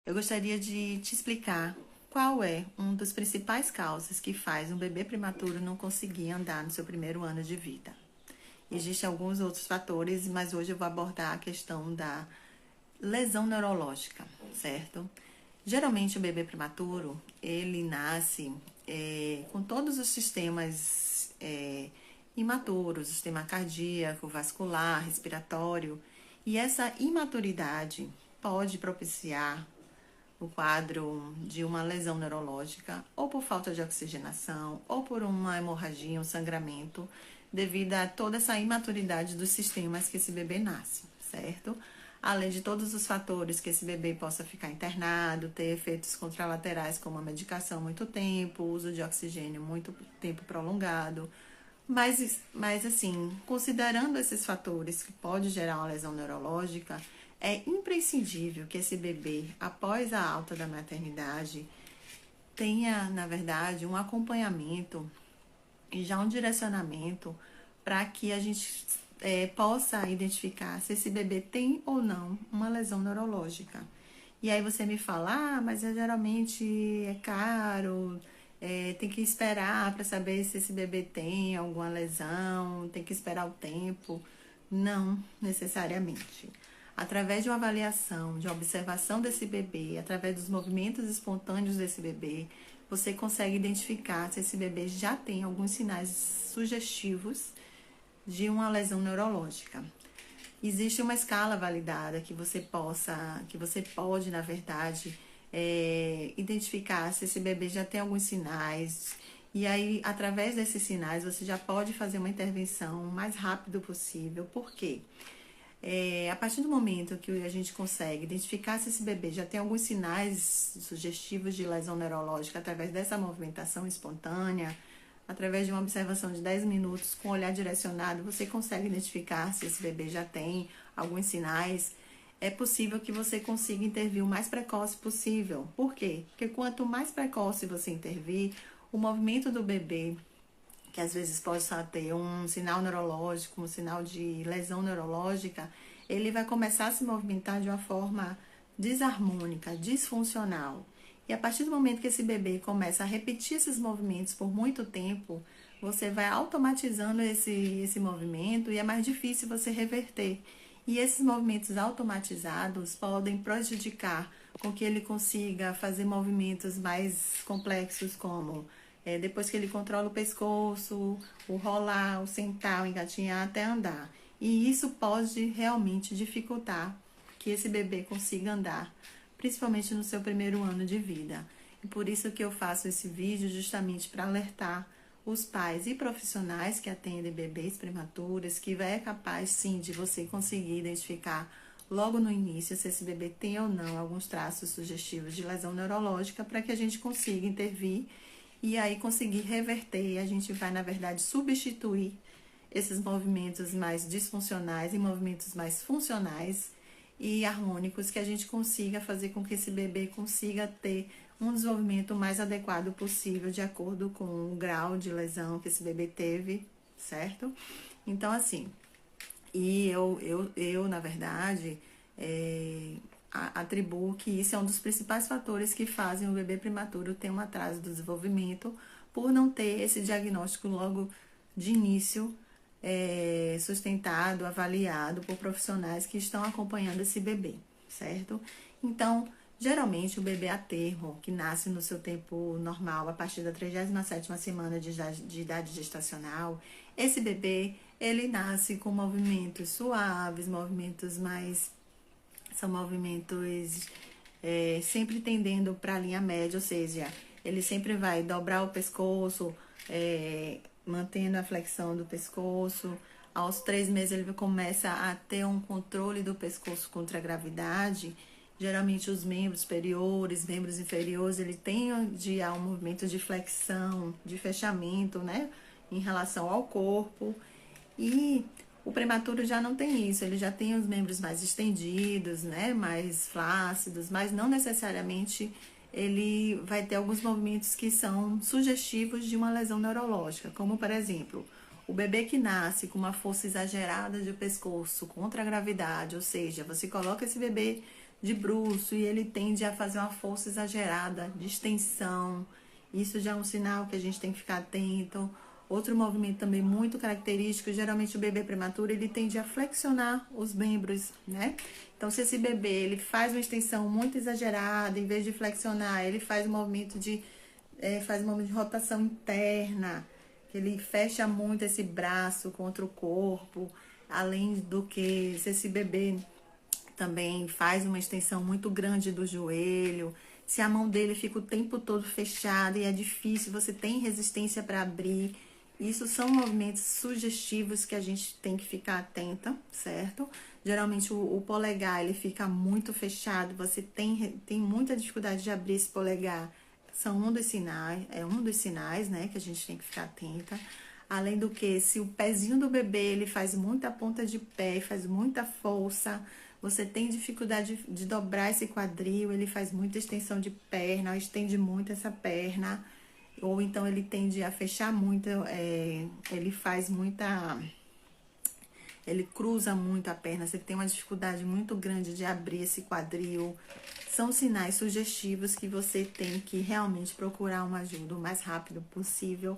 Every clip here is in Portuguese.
Eu gostaria de te explicar qual é uma das principais causas que faz um bebê prematuro não conseguir andar no seu primeiro ano de vida. Existem alguns outros fatores, mas hoje eu vou abordar a questão da lesão neurológica, certo? Geralmente o bebê prematuro, ele nasce com todos os sistemas imaturos, o sistema cardíaco, vascular, respiratório, e essa imaturidade pode propiciar o quadro de uma lesão neurológica, ou por falta de oxigenação, ou por uma hemorragia, um sangramento, devido a toda essa imaturidade dos sistemas que esse bebê nasce, certo? Além de todos os fatores que esse bebê possa ficar internado, ter efeitos contralaterais como a medicação muito tempo, uso de oxigênio muito tempo prolongado. Mas assim, considerando esses fatores que pode gerar uma lesão neurológica, é imprescindível que esse bebê, após a alta da maternidade, tenha, na verdade, um acompanhamento e já um direcionamento para que a gente possa identificar se esse bebê tem ou não uma lesão neurológica. E aí você me fala, mas geralmente é caro, tem que esperar para saber se esse bebê tem alguma lesão, tem que esperar o tempo. Não necessariamente. Através de uma avaliação, de uma observação desse bebê, através dos movimentos espontâneos desse bebê, você consegue identificar se esse bebê já tem alguns sinais sugestivos de uma lesão neurológica. Existe uma escala validada que você pode, na verdade, identificar se esse bebê já tem alguns sinais. E aí, através desses sinais, você já pode fazer uma intervenção o mais rápido possível. Por quê? A partir do momento que a gente consegue identificar se esse bebê já tem alguns sinais sugestivos de lesão neurológica através dessa movimentação espontânea, através de uma observação de 10 minutos com olhar direcionado, você consegue identificar se esse bebê já tem alguns sinais. É possível que você consiga intervir o mais precoce possível. Por quê? Porque quanto mais precoce você intervir, o movimento do bebê, que às vezes pode só ter um sinal neurológico, um sinal de lesão neurológica, ele vai começar a se movimentar de uma forma desarmônica, disfuncional. E a partir do momento que esse bebê começa a repetir esses movimentos por muito tempo, você vai automatizando esse movimento e é mais difícil você reverter. E esses movimentos automatizados podem prejudicar com que ele consiga fazer movimentos mais complexos, como depois que ele controla o pescoço, o rolar, o sentar, o engatinhar até andar. E isso pode realmente dificultar que esse bebê consiga andar, principalmente no seu primeiro ano de vida. E por isso que eu faço esse vídeo, justamente para alertar os pais e profissionais que atendem bebês prematuros, que é capaz sim de você conseguir identificar logo no início se esse bebê tem ou não alguns traços sugestivos de lesão neurológica, para que a gente consiga intervir e aí conseguir reverter. A gente vai, na verdade, substituir esses movimentos mais disfuncionais em movimentos mais funcionais e harmônicos, que a gente consiga fazer com que esse bebê consiga ter um desenvolvimento mais adequado possível, de acordo com o grau de lesão que esse bebê teve, certo? Então, assim, e eu na verdade, atribuo que isso é um dos principais fatores que fazem o bebê prematuro ter um atraso do desenvolvimento, por não ter esse diagnóstico logo de início sustentado, avaliado por profissionais que estão acompanhando esse bebê, certo? Então, geralmente o bebê a termo, que nasce no seu tempo normal, a partir da 37ª semana de idade gestacional, esse bebê, ele nasce com movimentos suaves, movimentos mais... São movimentos sempre tendendo para a linha média, ou seja, ele sempre vai dobrar o pescoço, mantendo a flexão do pescoço. Aos 3 meses ele começa a ter um controle do pescoço contra a gravidade. Geralmente os membros superiores, membros inferiores, ele tem um movimento de flexão, de fechamento, né, em relação ao corpo. E o prematuro já não tem isso, ele já tem os membros mais estendidos, né, mais flácidos, mas não necessariamente ele vai ter alguns movimentos que são sugestivos de uma lesão neurológica, como, por exemplo, o bebê que nasce com uma força exagerada de pescoço contra a gravidade, ou seja, você coloca esse bebê de bruço e ele tende a fazer uma força exagerada de extensão. Isso já é um sinal que a gente tem que ficar atento. Outro movimento também muito característico, geralmente o bebê prematuro, ele tende a flexionar os membros, né? Então, se esse bebê, ele faz uma extensão muito exagerada, em vez de flexionar, ele faz um movimento de rotação interna, que ele fecha muito esse braço contra o corpo, além do que, se esse bebê também faz uma extensão muito grande do joelho, se a mão dele fica o tempo todo fechada e é difícil, você tem resistência para abrir. Isso são movimentos sugestivos que a gente tem que ficar atenta, certo? Geralmente o polegar ele fica muito fechado, você tem muita dificuldade de abrir esse polegar. São um dos sinais, né, que a gente tem que ficar atenta. Além do que, se o pezinho do bebê ele faz muita ponta de pé, faz muita força, você tem dificuldade de dobrar esse quadril, ele faz muita extensão de perna, estende muito essa perna, ou então ele tende a fechar muito, ele cruza muito a perna, você tem uma dificuldade muito grande de abrir esse quadril. São sinais sugestivos que você tem que realmente procurar uma ajuda o mais rápido possível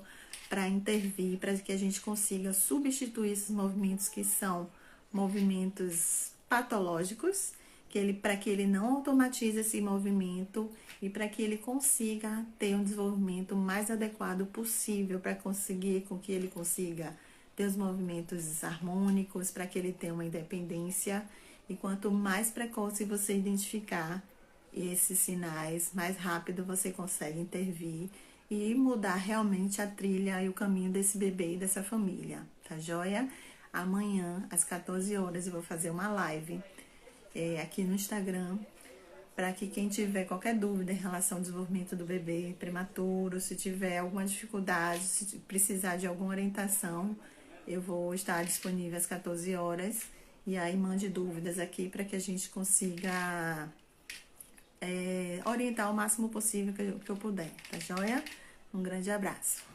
para intervir, para que a gente consiga substituir esses movimentos que são movimentos patológicos, para que ele não automatize esse movimento e para que ele consiga ter um desenvolvimento mais adequado possível, para conseguir com que ele consiga ter os movimentos harmônicos, para que ele tenha uma independência. E quanto mais precoce você identificar esses sinais, mais rápido você consegue intervir e mudar realmente a trilha e o caminho desse bebê e dessa família, tá joia? Amanhã, às 14 horas, eu vou fazer uma live aqui no Instagram, para que quem tiver qualquer dúvida em relação ao desenvolvimento do bebê prematuro, se tiver alguma dificuldade, se precisar de alguma orientação, eu vou estar disponível às 14 horas. E aí mande dúvidas aqui para que a gente consiga orientar o máximo possível que eu puder, tá joia? Um grande abraço.